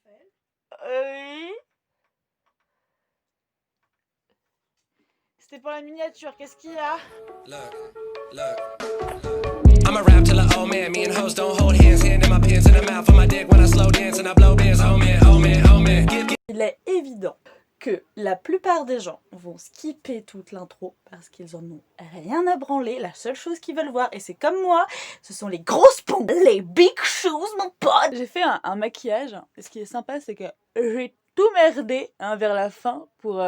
Raphaël? Oui. C'était pour la miniature, qu'est-ce qu'il y a? I'm a rap till an old man. Me and hoes don't hold hands. Hand in my pants in the mouth of my dick when I slow dance and I blow bands. Oh man, oh man, oh man. Il est évident que la plupart des gens vont skipper toute l'intro parce qu'ils en ont rien à branler. La seule chose qu'ils veulent voir, et c'est comme moi, ce sont les grosses pompes, les big shoes, mon pote. J'ai fait un maquillage. Et ce qui est sympa, c'est que j'ai tout merdé vers la fin pour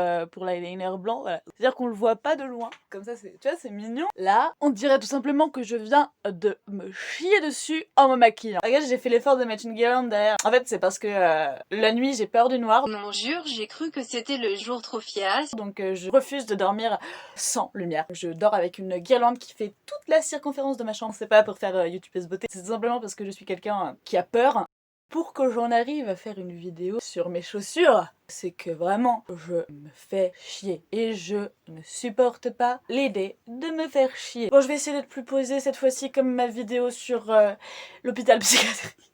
l'eyeliner blanc. Voilà. C'est-à-dire qu'on le voit pas de loin. Comme ça, tu vois, c'est mignon. Là, on dirait tout simplement que je viens de me chier dessus en me maquillant. Regarde, j'ai fait l'effort de mettre une guirlande derrière. En fait, c'est parce que la nuit, j'ai peur du noir. Non, jure, j'ai cru que c'était le jour trop fiasque. Donc je refuse de dormir sans lumière. Je dors avec une guirlande qui fait toute la circonférence de ma chambre. C'est pas pour faire YouTubeuse beauté, c'est simplement parce que je suis quelqu'un qui a peur. Pour que j'en arrive à faire une vidéo sur mes chaussures, c'est que vraiment je me fais chier et je ne supporte pas l'idée de me faire chier. Bon, je vais essayer d'être plus posée cette fois-ci, comme ma vidéo sur l'hôpital psychiatrique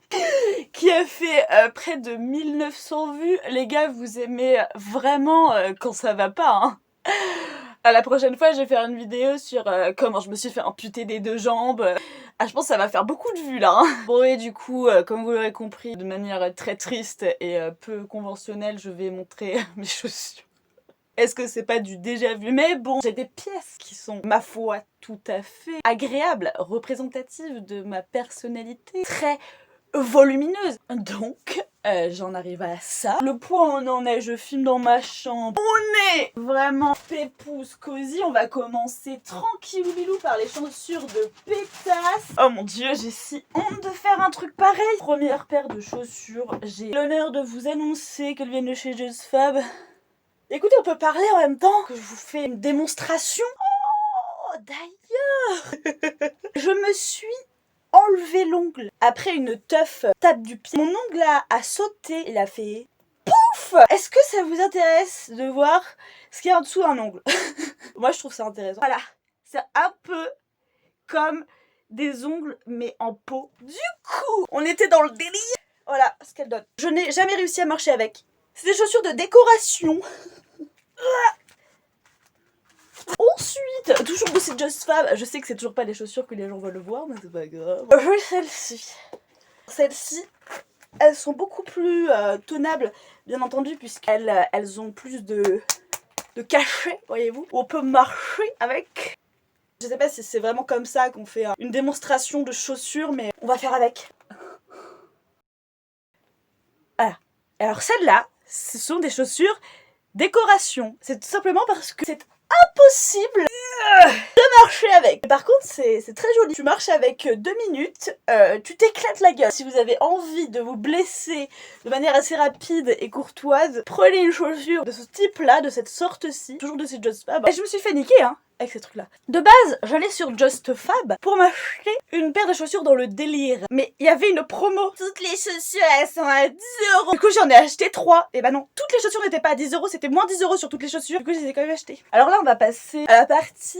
qui a fait près de 1900 vues. Les gars, vous aimez vraiment quand ça va pas, hein. À la prochaine fois, je vais faire une vidéo sur comment je me suis fait amputer des 2 jambes. Ah, je pense que ça va faire beaucoup de vues là, hein. Bon, et du coup, comme vous l'aurez compris, de manière très triste et peu conventionnelle, je vais montrer mes chaussures. Est-ce que c'est pas du déjà vu? Mais bon, j'ai des pièces qui sont, ma foi, tout à fait agréables, représentatives de ma personnalité, très volumineuse. Donc, j'en arrive à ça. Le point où on en est, je filme dans ma chambre. On est vraiment pépouze cosy. On va commencer tranquillou par les chaussures de pétasse. Oh mon dieu, j'ai si honte de faire un truc pareil. Première paire de chaussures. J'ai l'honneur de vous annoncer qu'elles viennent de chez JustFab. Écoutez, on peut parler en même temps que je vous fais une démonstration. Oh, d'ailleurs, je me suis enlevé l'ongle après une teuf tape du pied. Mon ongle a sauté, il a fait pouf. Est-ce que ça vous intéresse de voir ce qu'il y a en dessous d'un ongle? Moi je trouve ça intéressant. Voilà, c'est un peu comme des ongles mais en peau. Du coup, on était dans le délire. Voilà ce qu'elle donne. Je n'ai jamais réussi à marcher avec. C'est des chaussures de décoration. Ensuite, toujours de ces JustFab, je sais que c'est toujours pas les chaussures que les gens veulent voir, mais c'est pas grave. J'ai celle-ci. Celles-ci, elles sont beaucoup plus tenables, bien entendu, puisqu'elles elles ont plus de cachet, voyez-vous. On peut marcher avec. Je sais pas si c'est vraiment comme ça qu'on fait une démonstration de chaussures, mais on va faire avec. Voilà. Alors celles-là, ce sont des chaussures décoration. C'est tout simplement parce que c'est impossible de marcher avec. Par contre, c'est très joli. Tu marches avec 2 minutes, tu t'éclates la gueule. Si vous avez envie de vous blesser de manière assez rapide et courtoise, prenez une chaussure de ce type-là, de cette sorte-ci, toujours de ces JustFab. Et je me suis fait niquer, hein, avec ces trucs-là. De base, j'allais sur JustFab pour m'acheter une paire de chaussures dans le délire. Mais il y avait une promo. Toutes les chaussures, elles sont à 10 €. Du coup, j'en ai acheté 3. Et bah non, toutes les chaussures n'étaient pas à 10 €, c'était moins 10 € sur toutes les chaussures. Du coup, je les ai quand même achetées. Alors là, on va passer à la partie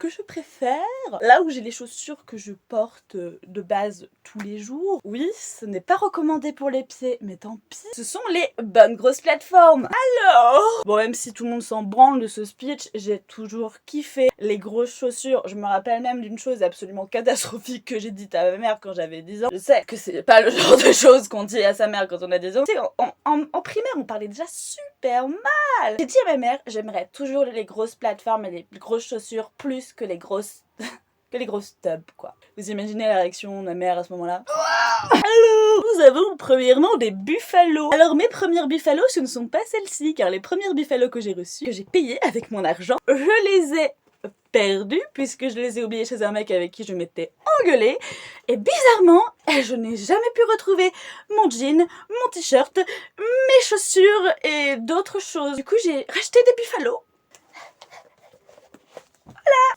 que je préfère. Là où j'ai les chaussures que je porte de base tous les jours. Oui, ce n'est pas recommandé pour les pieds, mais tant pis. Ce sont les bonnes grosses plateformes. Alors, bon, même si tout le monde s'en branle de ce speech, j'ai toujours kiffé les grosses chaussures. Je me rappelle même d'une chose absolument catastrophique que j'ai dite à ma mère quand j'avais 10 ans. Je sais que c'est pas le genre de choses qu'on dit à sa mère quand on a 10 ans. Tu sais, en primaire, on parlait déjà super mal. J'ai dit à ma mère, j'aimerais toujours les grosses plateformes et les grosses chaussures plus que les grosses tubs, quoi. Vous imaginez la réaction de ma mère à ce moment-là? Alors, nous avons premièrement des Buffalo. Alors, mes premières Buffalo, ce ne sont pas celles-ci, car les premières Buffalo que j'ai reçues, que j'ai payées avec mon argent, je les ai perdues, puisque je les ai oubliées chez un mec avec qui je m'étais engueulée. Et bizarrement, je n'ai jamais pu retrouver mon jean, mon t-shirt, mes chaussures et d'autres choses. Du coup, j'ai racheté des Buffalo.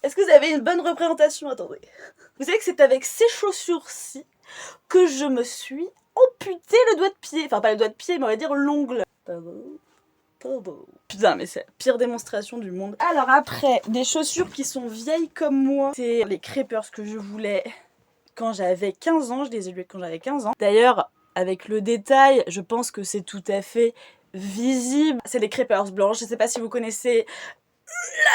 Est-ce que vous avez une bonne représentation? Attendez. Vous savez que c'est avec ces chaussures-ci que je me suis amputé le doigt de pied. Enfin, pas le doigt de pied, mais on va dire l'ongle. Putain, mais c'est la pire démonstration du monde. Alors après, des chaussures qui sont vieilles comme moi. C'est les Crepers que je voulais quand j'avais 15 ans. Je les ai louées quand j'avais 15 ans. D'ailleurs, avec le détail, je pense que c'est tout à fait visible. C'est les Crêpeurs Blanches, je sais pas si vous connaissez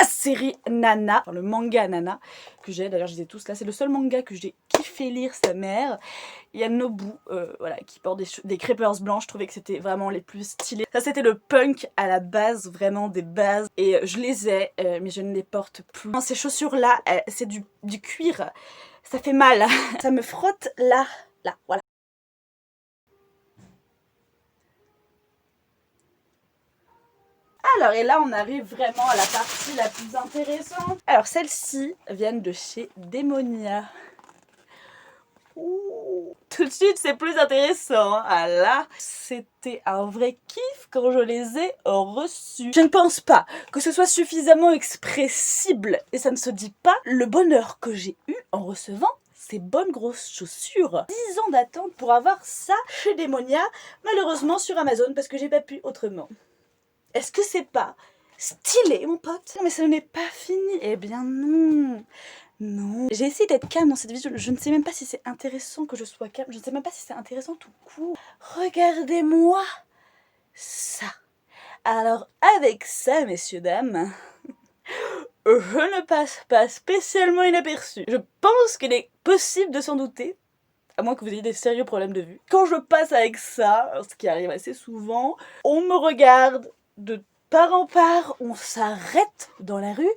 la série Nana, enfin le manga Nana, que j'ai, d'ailleurs je les ai tous là, c'est le seul manga que j'ai kiffé lire, sa mère. Il y a Nobu, voilà, qui porte des crêpeurs blanches, je trouvais que c'était vraiment les plus stylés. Ça c'était le punk à la base, vraiment des bases, et je les ai, mais je ne les porte plus. Ces chaussures là, c'est du cuir, ça fait mal, ça me frotte là, voilà. Alors, et là, on arrive vraiment à la partie la plus intéressante. Alors, celles-ci viennent de chez Demonia. Ouh. Tout de suite, c'est plus intéressant. Ah là, c'était un vrai kiff quand je les ai reçus. Je ne pense pas que ce soit suffisamment expressible, et ça ne se dit pas, le bonheur que j'ai eu en recevant ces bonnes grosses chaussures. 10 ans d'attente pour avoir ça chez Demonia, malheureusement sur Amazon, parce que j'ai pas pu autrement. Est-ce que c'est pas stylé, mon pote? Non, mais ça n'est pas fini. Eh bien non. Non. J'ai essayé d'être calme dans cette vidéo. Je ne sais même pas si c'est intéressant que je sois calme. Je ne sais même pas si c'est intéressant tout court. Regardez-moi ça. Alors, avec ça, messieurs, dames, je ne passe pas spécialement inaperçu. Je pense qu'il est possible de s'en douter, à moins que vous ayez des sérieux problèmes de vue. Quand je passe avec ça, ce qui arrive assez souvent, on me regarde de part en part, on s'arrête dans la rue,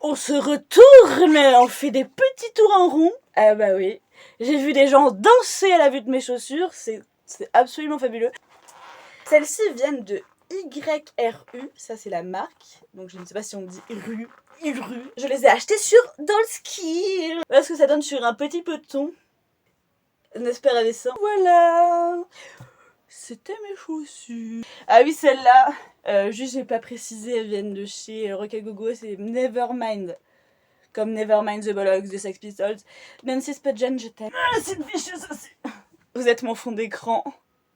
on se retourne, on fait des petits tours en rond. Ah bah oui, j'ai vu des gens danser à la vue de mes chaussures, c'est absolument fabuleux. Celles-ci viennent de YRU, ça c'est la marque, donc je ne sais pas si on dit rue. Je les ai achetées sur Dolski. Voilà ce que ça donne sur un petit peloton. N'est-ce pas ravissant? Voilà, c'était mes chaussures. Ah oui, celle-là, juste j'ai pas précisé, elles viennent de chez Rockagogo, c'est Nevermind. Comme Nevermind the Bollocks des Sex Pistols. Nancy Spudgeon, je t'aime. Ah, c'est une vicieuse aussi. Vous êtes mon fond d'écran.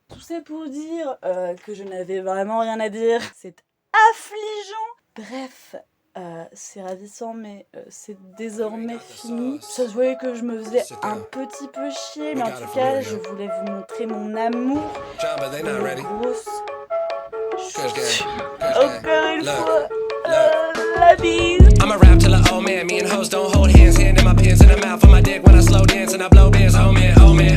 Tout ça pour dire que je n'avais vraiment rien à dire. C'est affligeant. Bref. C'est ravissant, mais c'est désormais fini. Ça se voyait que je me faisais un petit peu chier, mais en tout cas, je voulais vous montrer mon amour pour les grosses chaussures. Encore une fois, la bise. I'm a rap till a old man. Me and hoes don't hold hands. Hand in my pants in the mouth of my dick when I slow dance and I blow bands. Oh man, oh man.